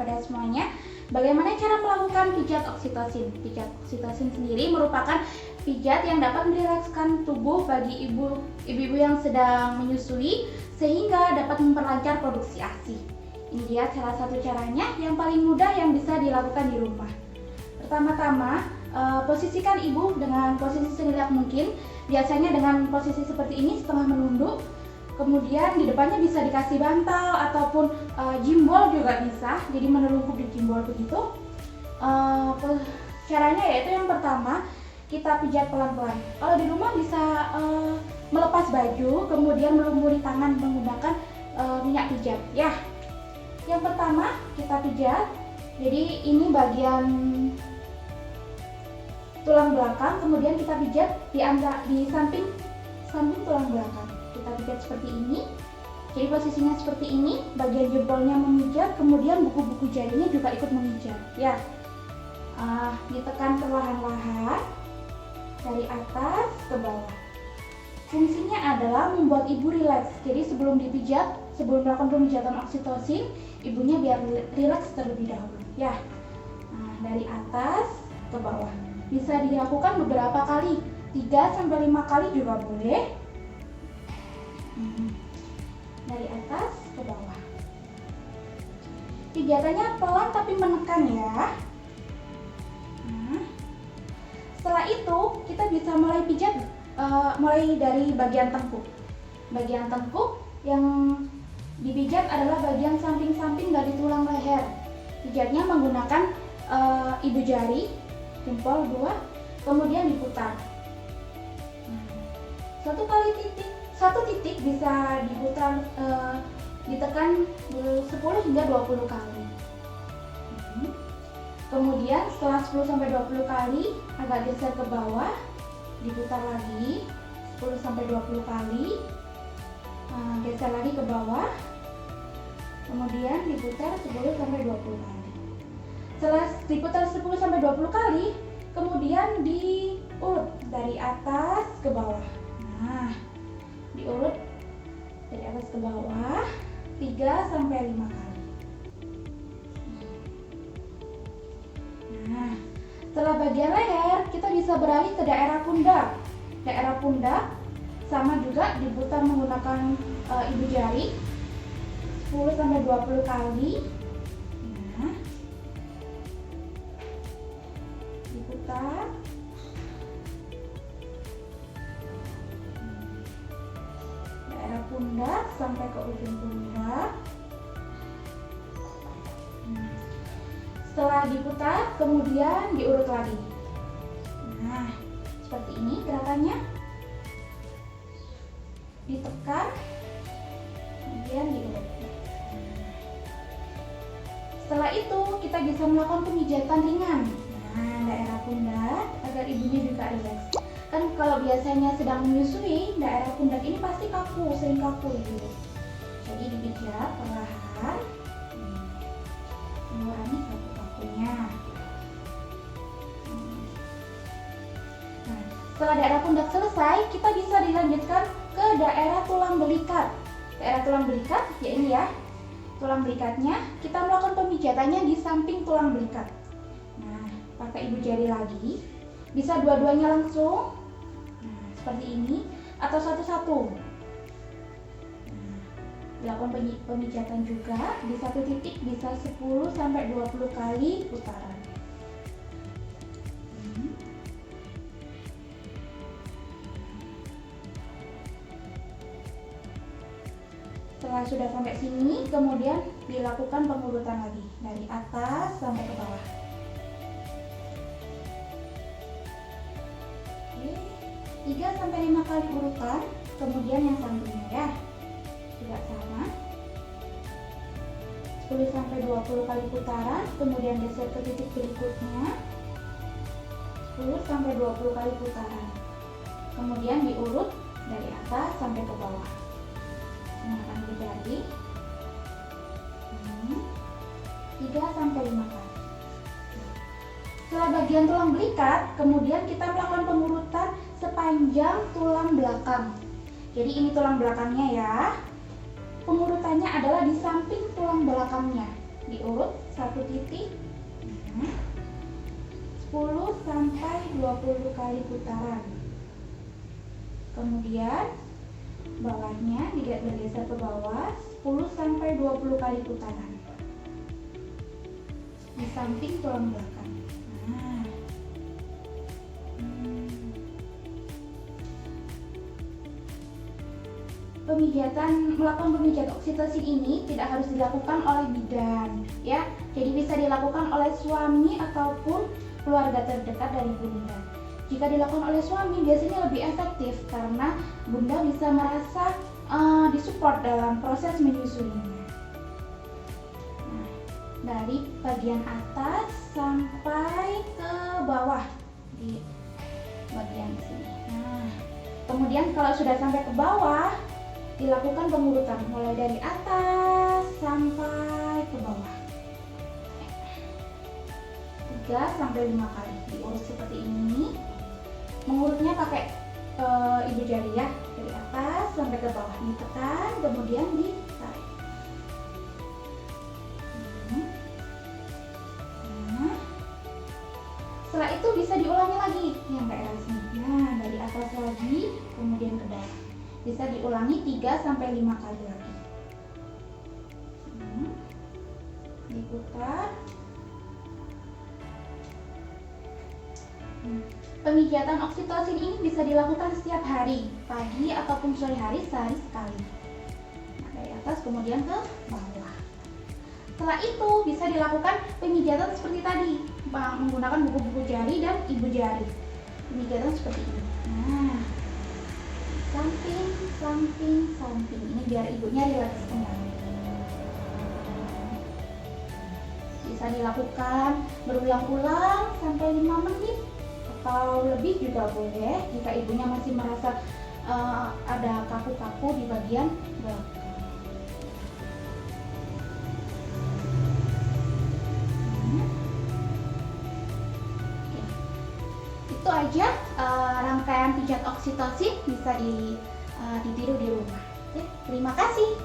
kepada semuanya bagaimana cara melakukan pijat oksitosin. Pijat oksitosin sendiri merupakan pijat yang dapat merilekskan tubuh bagi ibu-ibu yang sedang menyusui sehingga dapat memperlancar produksi ASI. Ini dia salah satu caranya yang paling mudah yang bisa dilakukan di rumah. Pertama-tama, posisikan ibu dengan posisi senilak mungkin, biasanya dengan posisi seperti ini setengah menunduk. Kemudian di depannya bisa dikasih bantal ataupun jimbol juga bisa, jadi menelungkup di jimbol begitu. Caranya yaitu yang pertama, kita pijat pelan-pelan. Kalau di rumah bisa melepas baju, kemudian melumuri tangan menggunakan minyak pijat. Ya, yang pertama kita pijat. Jadi ini bagian tulang belakang, kemudian kita pijat di samping tulang belakang. Kita pijat seperti ini. Jadi posisinya seperti ini, bagian jempolnya memijat, kemudian buku-buku jarinya juga ikut memijat. Ya, ditekan perlahan-lahan dari atas ke bawah. Fungsinya adalah membuat ibu rileks. Jadi sebelum dipijat, sebelum melakukan pemijatan oksitosin, ibunya biar rileks terlebih dahulu. Ya, dari atas ke bawah. Bisa dilakukan beberapa kali, 3-5 kali juga boleh. Dari atas ke bawah. Pijatannya pelan tapi menekan ya. Setelah itu kita bisa mulai pijat mulai dari bagian tengkuk. Bagian tengkuk yang dipijat adalah bagian samping-samping dari tulang leher. Pijatnya menggunakan ibu jari, jempol 2, kemudian diputar. Satu titik bisa diputar, ditekan 10 hingga 20 kali. Kemudian setelah 10-20 kali agak geser ke bawah, diputar lagi 10-20 kali, geser lagi ke bawah, kemudian diputar 10-20 kali. Setelah diputar 10-20 kali, kemudian diurut dari atas ke bawah. Diurut dari atas ke bawah 3-5 kali. Setelah bagian leher, kita bisa beralih ke daerah pundak. Daerah pundak sama juga diputar menggunakan ibu jari 10-20 kali. Diputar. Daerah pundak sampai ke ujung pundak. Setelah diputar, kemudian diurut lagi. Seperti ini gerakannya. Ditekan, kemudian diurut. Setelah itu, kita bisa melakukan pemijatan ringan. Daerah pundak agar ibunya juga rileks. Kan kalau biasanya sedang menyusui, daerah pundak ini pasti kaku, sering kaku ibu. Jadi dipijat perlahan, mengurangi kaku-kakunya. Setelah daerah pundak selesai, kita bisa dilanjutkan ke daerah tulang belikat. Daerah tulang belikat, ya ini ya, tulang belikatnya. Kita melakukan pemijatannya di samping tulang belikat. Pakai ibu jari lagi, bisa dua-duanya langsung. Seperti ini atau satu-satu. Dilakukan pemijatan juga di satu titik bisa 10-20 kali putaran. Setelah sudah sampai sini, kemudian dilakukan pengurutan lagi dari atas sampai ke bawah. 3-5 kali urutan, kemudian yang sampingnya ya juga sama 10-20 kali putaran, kemudian geser ke titik berikutnya 10-20 kali putaran, kemudian diurut dari atas sampai ke bawah. Menggunakan jari 3-5 kali. Setelah bagian tulang belikat, kemudian kita melakukan pengurutan sepanjang tulang belakang. Jadi ini tulang belakangnya ya. Pengurutannya adalah di samping tulang belakangnya. diurut 1 titik. 10 sampai 20 kali putaran. Kemudian bawahnya bergeser ke bawah 10 sampai 20 kali putaran di samping tulang belakang. Nah. Melakukan pemijat oksitosin ini tidak harus dilakukan oleh bidan, ya. Jadi bisa dilakukan oleh suami ataupun keluarga terdekat dari bunda. Jika dilakukan oleh suami biasanya lebih efektif karena bunda bisa merasa disupport dalam proses menyusuinya. Nah, dari bagian atas sampai ke bawah di bagian sini. Nah, kemudian kalau sudah sampai ke bawah dilakukan pengurutan mulai dari atas sampai ke bawah. 3 sampai 5 kali diurut seperti ini. Mengurutnya pakai ibu jari ya, dari atas sampai ke bawah ditekan, kemudian ditarik. Nah, setelah itu bisa diulangi lagi yang kayak sini. Nah, dari atas lagi kemudian ke bawah. Bisa diulangi 3 sampai 5 kali lagi. Diputar. Pemijatan oksitosin ini bisa dilakukan setiap hari, pagi ataupun sore hari sehari sekali. Nah, dari atas kemudian ke bawah. Setelah itu bisa dilakukan pemijatan seperti tadi, menggunakan buku-buku jari dan ibu jari. Pemijatan seperti ini. Nah, samping, samping, samping. Ini biar ibunya rileks kembali. Bisa dilakukan berulang-ulang sampai 5 menit atau lebih juga boleh jika ibunya masih merasa ada kaku-kaku di bagian belakang. Itu aja rangkaian pijat oksitosin, bisa ditiru di rumah. Terima kasih.